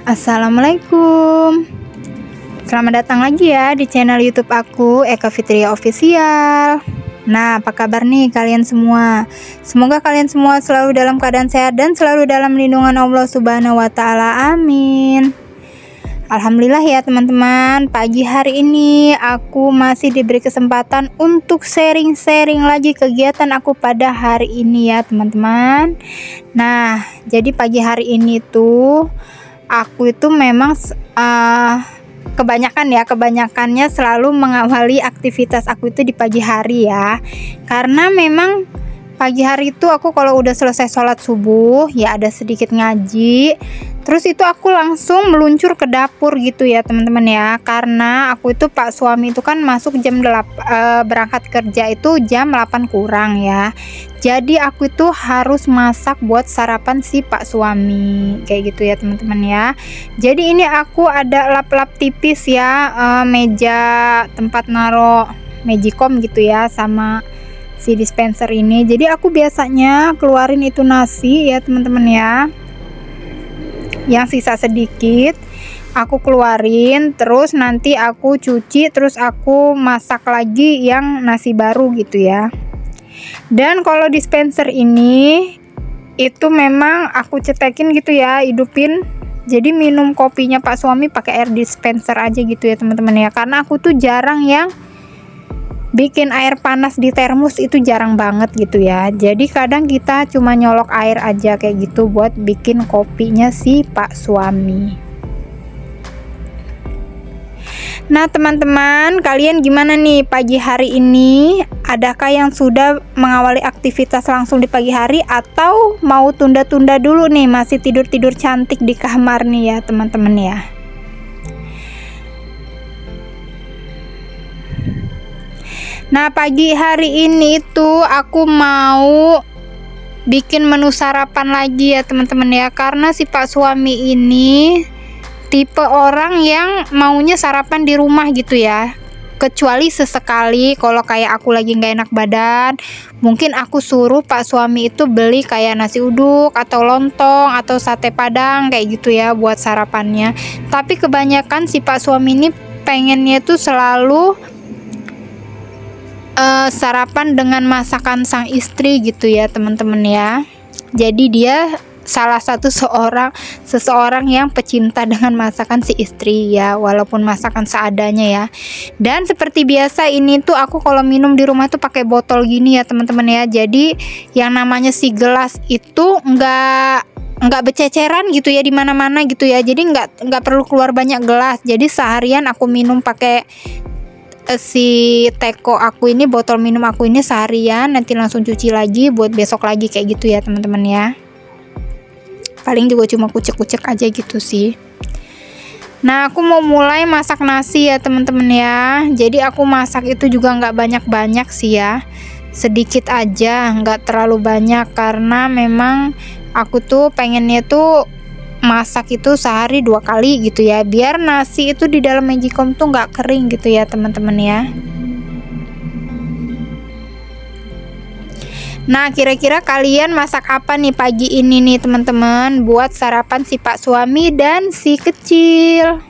Assalamualaikum. Selamat datang lagi ya di channel YouTube aku, Eka Fitria Official. Nah, apa kabar nih kalian semua? Semoga kalian semua selalu dalam keadaan sehat dan selalu dalam lindungan Allah Subhanahu wa taala. Amin. Alhamdulillah ya teman-teman, pagi hari ini aku masih diberi kesempatan untuk sharing-sharing lagi kegiatan aku pada hari ini ya teman-teman. Nah, jadi pagi hari ini tuh aku itu memang kebanyakannya selalu mengawali aktivitas aku itu di pagi hari ya. Karena memang pagi hari itu aku kalau udah selesai sholat subuh ya ada sedikit ngaji, terus itu aku langsung meluncur ke dapur gitu ya teman-teman ya. Karena aku itu Pak suami itu kan masuk jam 8, berangkat kerja itu jam 8 kurang ya. Jadi aku itu harus masak buat sarapan si Pak suami kayak gitu ya teman-teman ya. Jadi ini aku ada lap-lap tipis ya, meja tempat naro magicom gitu ya, sama si dispenser ini. Jadi aku biasanya keluarin itu nasi ya teman-teman ya, yang sisa sedikit aku keluarin, terus nanti aku cuci, terus aku masak lagi yang nasi baru gitu ya. Dan kalau dispenser ini itu memang aku cetekin gitu ya, hidupin. Jadi minum kopinya Pak suami pakai air dispenser aja gitu ya teman-teman ya. Karena aku tuh jarang yang bikin air panas di termos, itu jarang banget gitu ya. Jadi kadang kita cuma nyolok air aja kayak gitu buat bikin kopinya si Pak suami. Nah teman-teman, kalian gimana nih pagi hari ini? Adakah yang sudah mengawali aktivitas langsung di pagi hari, atau mau tunda-tunda dulu nih, masih tidur-tidur cantik di kamar nih ya teman-teman ya? Nah pagi hari ini tuh aku mau bikin menu sarapan lagi ya teman-teman ya. Karena si Pak suami ini tipe orang yang maunya sarapan di rumah gitu ya. Kecuali sesekali kalau kayak aku lagi nggak enak badan, mungkin aku suruh Pak suami itu beli kayak nasi uduk atau lontong atau sate padang kayak gitu ya buat sarapannya. Tapi kebanyakan si Pak suami ini pengennya tuh selalu sarapan dengan masakan sang istri gitu ya teman-teman ya. Jadi dia salah satu seseorang yang pecinta dengan masakan si istri ya, walaupun masakan seadanya ya. Dan seperti biasa ini tuh aku kalau minum di rumah tuh pakai botol gini ya teman-teman ya. Jadi yang namanya si gelas itu nggak bececeran gitu ya di mana-mana gitu ya. Jadi nggak perlu keluar banyak gelas. Jadi seharian aku minum pakai si teko aku ini, botol minum aku ini seharian, nanti langsung cuci lagi buat besok lagi kayak gitu ya teman-teman ya. Paling juga cuma kucek-kucek aja gitu sih. Nah aku mau mulai masak nasi ya teman-teman ya. Jadi aku masak itu juga nggak banyak-banyak sih ya, sedikit aja, nggak terlalu banyak. Karena memang aku tuh pengennya tuh masak itu sehari 2 kali gitu ya, biar nasi itu di dalam magicom tuh nggak kering gitu ya teman-teman ya. Nah kira-kira kalian masak apa nih pagi ini nih teman-teman, buat sarapan si Pak suami dan si kecil?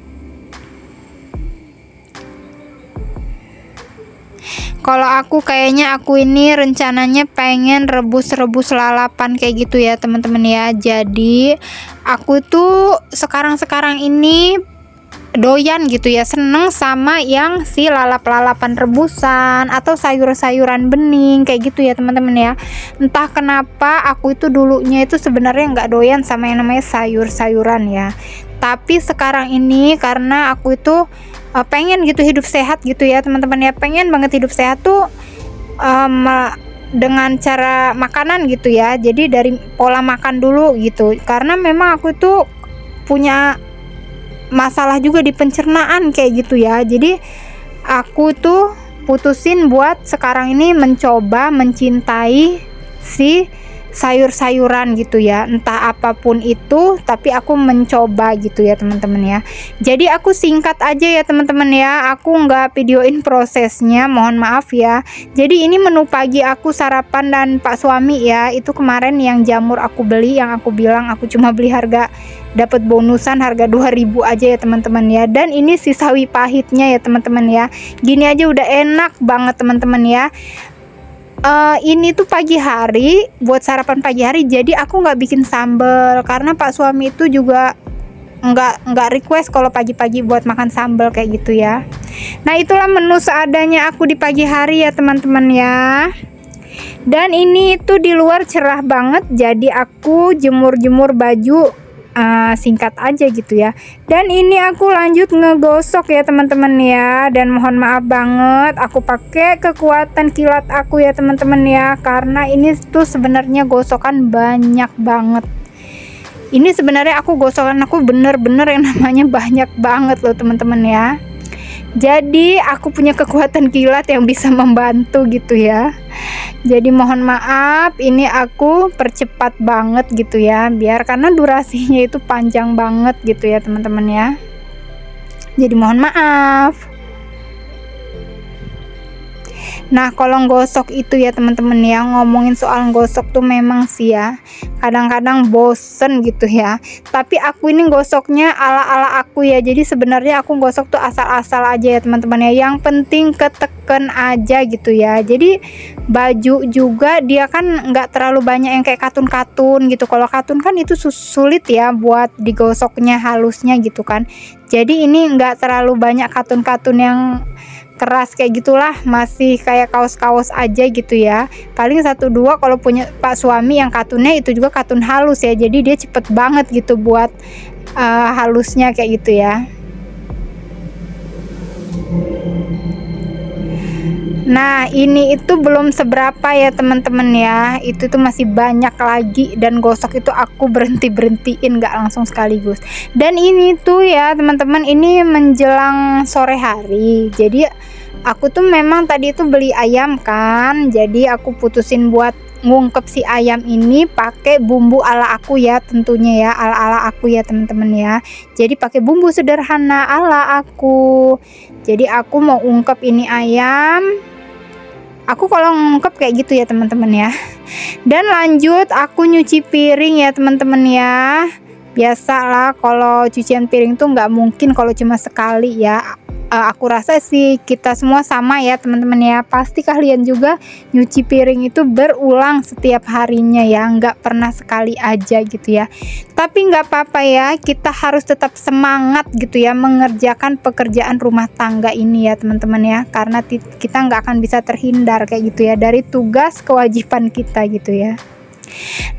Kalau aku kayaknya aku ini rencananya pengen rebus lalapan kayak gitu ya teman-teman ya. Jadi aku tuh sekarang ini doyan gitu ya, seneng sama yang si lalapan rebusan atau sayur-sayuran bening kayak gitu ya teman-teman ya. Entah kenapa aku itu dulunya itu sebenarnya nggak doyan sama yang namanya sayur-sayuran ya. Tapi sekarang ini karena aku itu pengen gitu hidup sehat gitu ya teman-teman ya, pengen banget hidup sehat tuh dengan cara makanan gitu ya. Jadi dari pola makan dulu gitu, karena memang aku itu punya masalah juga di pencernaan kayak gitu ya. Jadi aku tuh putusin buat sekarang ini mencoba mencintai si sayur-sayuran gitu ya, entah apapun itu, tapi aku mencoba gitu ya teman-teman ya. Jadi aku singkat aja ya teman-teman ya, aku nggak videoin prosesnya, mohon maaf ya. Jadi ini menu pagi aku sarapan dan Pak suami ya. Itu kemarin yang jamur aku beli, yang aku bilang aku cuma beli harga dapat bonusan harga 2000 aja ya teman-teman ya. Dan ini si sawi pahitnya ya teman-teman ya, gini aja udah enak banget teman-teman ya. Ini tuh pagi hari buat sarapan pagi hari, jadi aku nggak bikin sambal karena Pak suami itu juga nggak request kalau pagi-pagi buat makan sambal kayak gitu ya. Nah itulah menu seadanya aku di pagi hari ya teman-teman ya. Dan ini tuh di luar cerah banget, jadi aku jemur-jemur baju singkat aja gitu ya. Dan ini aku lanjut ngegosok ya teman-teman ya, dan mohon maaf banget aku pakai kekuatan kilat aku ya teman-teman ya, karena ini tuh sebenarnya gosokan banyak banget. Ini sebenarnya gosokan aku bener-bener yang namanya banyak banget loh teman-teman ya. Jadi aku punya kekuatan kilat yang bisa membantu gitu ya. Jadi mohon maaf, ini aku percepat banget gitu ya, biar karena durasinya itu panjang banget gitu ya teman-teman ya. Jadi mohon maaf. Nah kalau gosok itu ya teman-teman ya, ngomongin soal gosok tuh memang sih ya kadang-kadang bosen gitu ya, tapi aku ini gosoknya ala-ala aku ya. Jadi sebenarnya aku gosok tuh asal-asal aja ya teman-teman ya, yang penting keteken aja gitu ya. Jadi baju juga dia kan nggak terlalu banyak yang kayak katun-katun gitu. Kalau katun kan itu sulit ya buat digosoknya halusnya gitu kan. Jadi ini nggak terlalu banyak katun-katun yang keras kayak gitulah, masih kayak kaos-kaos aja gitu ya. Paling 1-2 kalau punya Pak suami yang katunnya itu juga katun halus ya, jadi dia cepet banget gitu buat halusnya kayak gitu ya. Nah ini itu belum seberapa ya teman-teman ya, itu tuh masih banyak lagi, dan gosok itu aku berhentiin nggak langsung sekaligus. Dan ini tuh ya teman-teman, ini menjelang sore hari, jadi aku tuh memang tadi itu beli ayam kan, jadi aku putusin buat ngungkep si ayam ini pakai bumbu ala aku ya, tentunya ya ala aku ya teman-teman ya. Jadi pakai bumbu sederhana ala aku. Jadi aku mau ungkep ini ayam. Aku kalau ngungkep kayak gitu ya teman-teman ya. Dan lanjut aku nyuci piring ya teman-teman ya. Biasalah kalau cucian piring tuh nggak mungkin kalau cuma sekali ya. Aku rasa sih kita semua sama ya teman-teman ya, pasti kalian juga nyuci piring itu berulang setiap harinya ya, nggak pernah sekali aja gitu ya. Tapi nggak apa-apa ya, kita harus tetap semangat gitu ya mengerjakan pekerjaan rumah tangga ini ya teman-teman ya, karena kita nggak akan bisa terhindar kayak gitu ya dari tugas kewajiban kita gitu ya.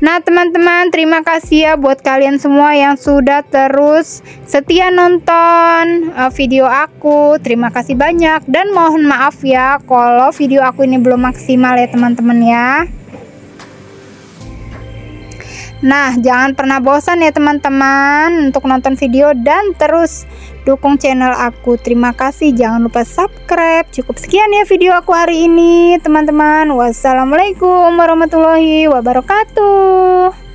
Nah teman-teman, terima kasih ya buat kalian semua yang sudah terus setia nonton video aku. Terima kasih banyak, dan mohon maaf ya kalau video aku ini belum maksimal ya teman-teman ya. Nah jangan pernah bosan ya teman-teman untuk nonton video dan terus dukung channel aku. Terima kasih, jangan lupa subscribe. Cukup sekian ya video aku hari ini teman-teman. Wassalamualaikum warahmatullahi wabarakatuh.